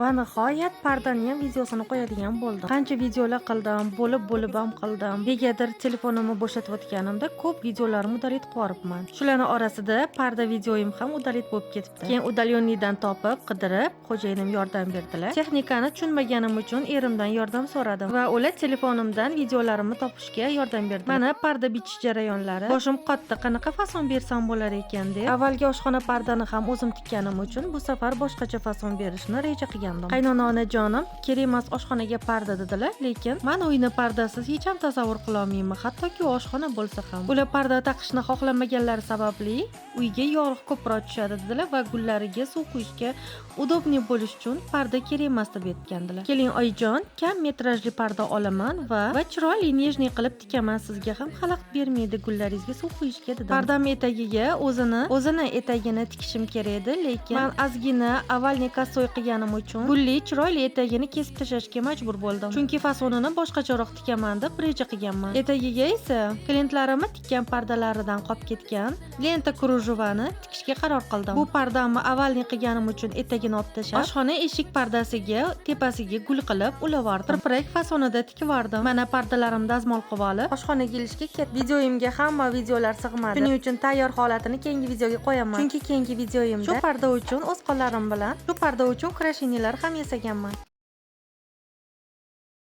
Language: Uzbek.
Va nihoyat pardani ham videosini qo'yadigan bo'ldim. Qancha videolar qildim, bo'lib ham qildim. Negadir telefonimni bo'shatayotganimda ko'p videolarimni udalib qo'yibman. Shularning orasida parda videoyim ham udalib bo'lib ketibdi. Keyin udalyonnidan topib, qidirib, xo'jayinim yordam berdilar. Texnikani tushunmaganim uchun erimdan yordam so'radim va ular telefonimdan videolarimni topishga yordam berdilar. Mana parda bichish jarayonlari. Boshim qotdi, qanaqa fason bersam bo'lar ekan deb. Avvalgi oshxona pardani ham o'zim tikkanim uchun bu safar boshqacha fason berishni reja qilgandim. Qaynona onajonim kerak emas oshxonaga parda dedilar, lekin men uyni pardasiz hech ham tasavvur qila olmayman, hattoki oshxona bo'lsa ham. Ular parda taqishni xohlamaganlari sababli uyga yorug' ko'proq tushadi dedilar va gullariga suv quyishga udobniy bo'lish uchun parda kerak emas deb aytgandilar. Keling oyijon, kam metrajli parda olaman va chiroyli nejniy qilib tikaman, sizga ham xalaqit bermaydi gullaringizga suv quyishga dedim. Pardam etagiga o'zini etagini tikishim kerak edi, lekin men ozgina avvalni kasoy qilganim uchun gulli chiroyli etagini kesib tashlashga majbur bo'ldim. Chunki fasonini boshqacharoq tikaman deb reja qilganman. Etagiga esa klientlarimni tikkan pardalaridan qolib ketgan lenta krujovani tikishga qaror qildim. Bu pardamni avvalni qilganim uchun etagini olib tashlab, oshxona eshik pardasiga tepasiga gul qilib ulavardim. Pirpirak fasonida tikvardim. Mana pardalarim dazmol qilib olib, oshxonaga ilishga ketdim. Videoyimga hamma videolar sig'madi. Shuning uchun tayyor holatini keyingi videoga qo'yaman. Chunki keyingi videoyimda shu parda uchun o'z qo'llarim bilan shu parda uchun krashinilar ham yasaganman.